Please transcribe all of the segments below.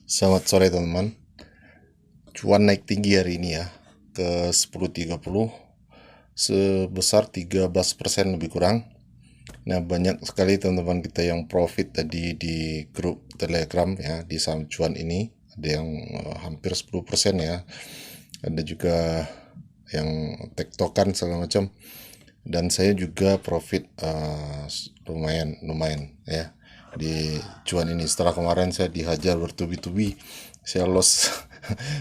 Selamat sore teman-teman. Cuan naik tinggi hari ini ya ke 10.30 sebesar 13% lebih kurang. Nah, banyak sekali teman-teman kita yang profit tadi di grup Telegram ya di saham cuan ini. Ada yang hampir 10% ya. Ada juga yang tektokan segala macam. Dan saya juga profit lumayan lumayan ya di cuan ini. Setelah kemarin saya dihajar bertubi-tubi, saya loss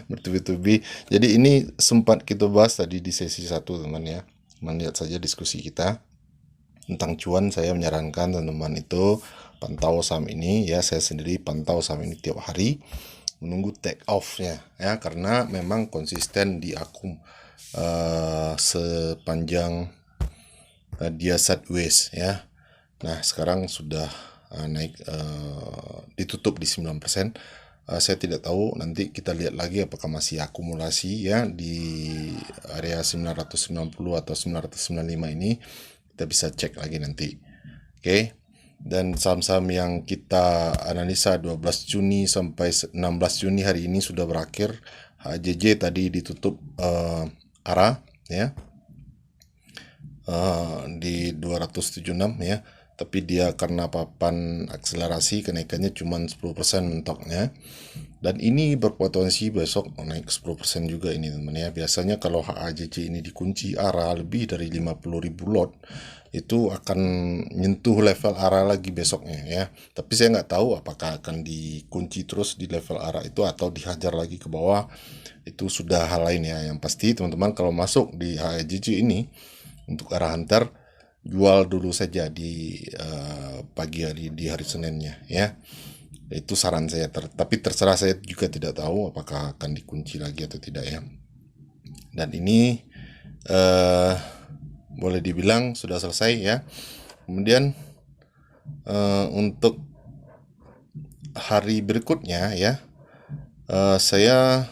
bertubi-tubi. Jadi ini sempat kita bahas tadi di sesi satu teman ya. Teman lihat saja diskusi kita tentang cuan. Saya menyarankan teman-teman itu pantau saham ini ya. Saya sendiri pantau saham ini tiap hari, menunggu take off-nya ya, karena memang konsisten di akum sepanjang dia sideways ya. Nah, sekarang sudah naik, ditutup di 9%. Saya tidak tahu, nanti kita lihat lagi apakah masih akumulasi ya di area 990 atau 995 ini. Kita bisa cek lagi nanti. Oke. Dan saham-saham yang kita analisa 12 Juni sampai 16 Juni hari ini sudah berakhir. HJJ tadi ditutup arah ya, di 276 ya, tapi dia karena papan akselerasi kenaikannya cuma 10% mentoknya, dan ini berpotensi besok naik 10% juga ini teman ya. Biasanya kalau HAJC ini dikunci arah lebih dari 50.000 lot, itu akan nyentuh level arah lagi besoknya ya. Tapi saya nggak tahu apakah akan dikunci terus di level arah itu atau dihajar lagi ke bawah. Itu sudah hal lain ya. Yang pasti teman-teman kalau masuk di HAJC ini untuk arah hunter, jual dulu saja di pagi hari, di hari Seninnya ya. Itu saran saya, tapi terserah, saya juga tidak tahu apakah akan dikunci lagi atau tidak ya. Dan ini boleh dibilang sudah selesai ya. Kemudian untuk hari berikutnya ya, saya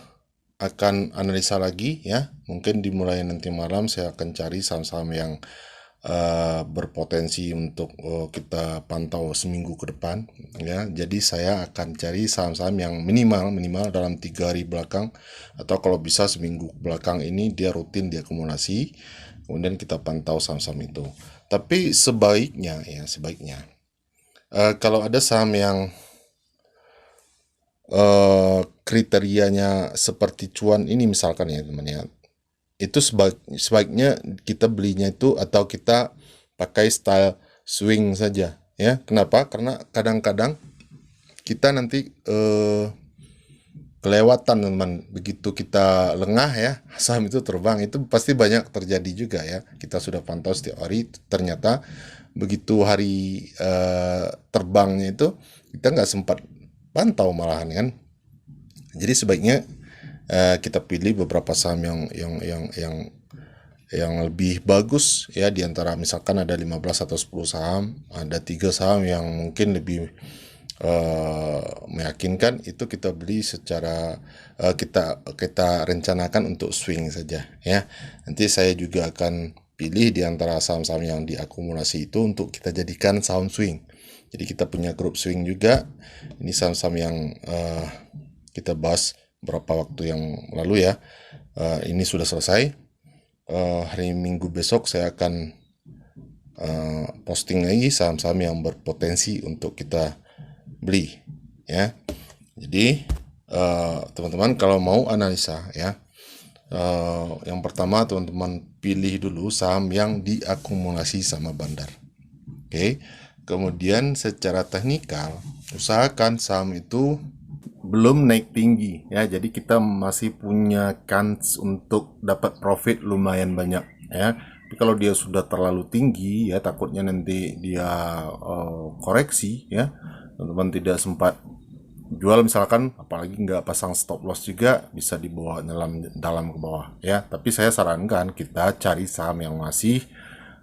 akan analisa lagi ya. Mungkin dimulai nanti malam saya akan cari saham-saham yang berpotensi untuk kita pantau seminggu ke depan ya. Jadi saya akan cari saham-saham yang minimal dalam 3 hari belakang, atau kalau bisa seminggu belakang ini dia rutin diakumulasi, kemudian kita pantau saham-saham itu. Tapi sebaiknya kalau ada saham yang kriterianya seperti cuan ini misalkan ya teman ya, itu sebaiknya kita belinya itu, atau kita pakai style swing saja ya. Kenapa? Karena kadang-kadang kita nanti kelewatan teman, begitu kita lengah ya saham itu terbang. Itu pasti banyak terjadi juga ya. Kita sudah pantau setiap hari, ternyata begitu hari terbangnya itu kita nggak sempat pantau malahan kan. Jadi sebaiknya kita pilih beberapa saham yang lebih bagus ya. Di antara misalkan ada 15 atau 10 saham, ada 3 saham yang mungkin lebih meyakinkan, itu kita beli secara kita rencanakan untuk swing saja ya. Nanti saya juga akan pilih di antara saham-saham yang diakumulasi itu untuk kita jadikan saham swing. Jadi kita punya grup swing juga. Ini saham-saham yang kita bahas beberapa waktu yang lalu ya. Ini sudah selesai. Hari Minggu besok saya akan posting lagi saham-saham yang berpotensi untuk kita beli ya. Jadi teman-teman kalau mau analisa ya, yang pertama teman-teman pilih dulu saham yang diakumulasi sama bandar. Oke. Kemudian secara teknikal usahakan saham itu belum naik tinggi ya, jadi kita masih punya kans untuk dapat profit lumayan banyak ya. Tapi kalau dia sudah terlalu tinggi ya, takutnya nanti dia koreksi ya, teman-teman tidak sempat jual misalkan, apalagi nggak pasang stop loss juga, bisa dibawa dalam ke bawah ya. Tapi saya sarankan kita cari saham yang masih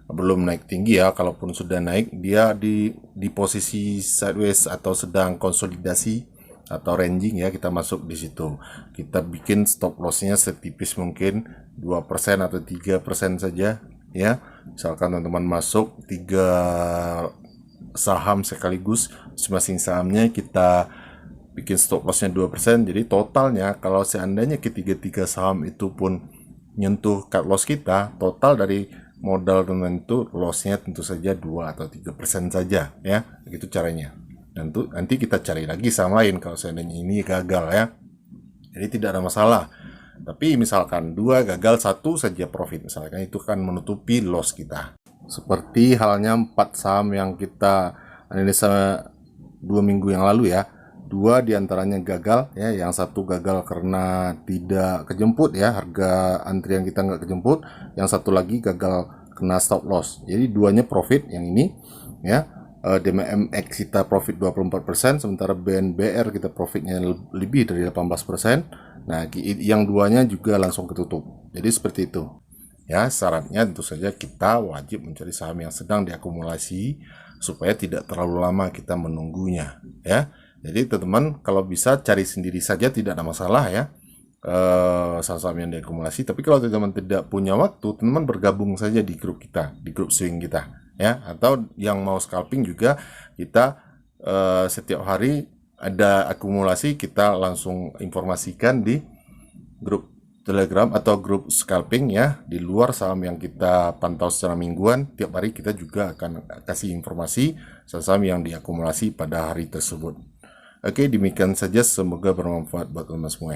belum naik tinggi ya. Kalaupun sudah naik, dia di posisi sideways atau sedang konsolidasi atau ranging ya, kita masuk di situ. Kita bikin stop lossnya setipis mungkin 2% atau 3% saja ya. Misalkan teman-teman masuk 3 saham sekaligus, masing-masing sahamnya kita bikin stop lossnya 2%. Jadi totalnya kalau seandainya ketiga-tiga saham itu pun nyentuh cut loss kita, total dari modal teman itu lossnya tentu saja 2 atau 3% saja ya. Begitu caranya. Dan nanti kita cari lagi saham lain kalau seandainya ini gagal ya. Jadi tidak ada masalah. Tapi misalkan 2 gagal, 1 saja profit misalkan, itu kan menutupi loss kita. Seperti halnya 4 saham yang kita analisa 2 minggu yang lalu ya. 2 diantaranya gagal ya, yang satu gagal karena tidak kejemput ya, harga antrian kita nggak kejemput, yang satu lagi gagal kena stop loss. Jadi duanya profit yang ini ya. DMMX kita profit 24%, sementara BNBR kita profitnya lebih dari 18%. Nah, yang duanya juga langsung ketutup. Jadi seperti itu. Ya, syaratnya tentu saja kita wajib mencari saham yang sedang diakumulasi supaya tidak terlalu lama kita menunggunya, ya. Jadi teman-teman kalau bisa cari sendiri saja, tidak ada masalah ya, saham-saham yang diakumulasi. Tapi kalau teman-teman tidak punya waktu, teman-teman bergabung saja di grup kita, di grup swing kita ya. Atau yang mau scalping juga, kita setiap hari ada akumulasi, kita langsung informasikan di grup Telegram atau grup scalping ya. Di luar saham yang kita pantau secara mingguan, tiap hari kita juga akan kasih informasi saham yang diakumulasi pada hari tersebut. Oke, demikian saja, semoga bermanfaat buat teman-teman semua.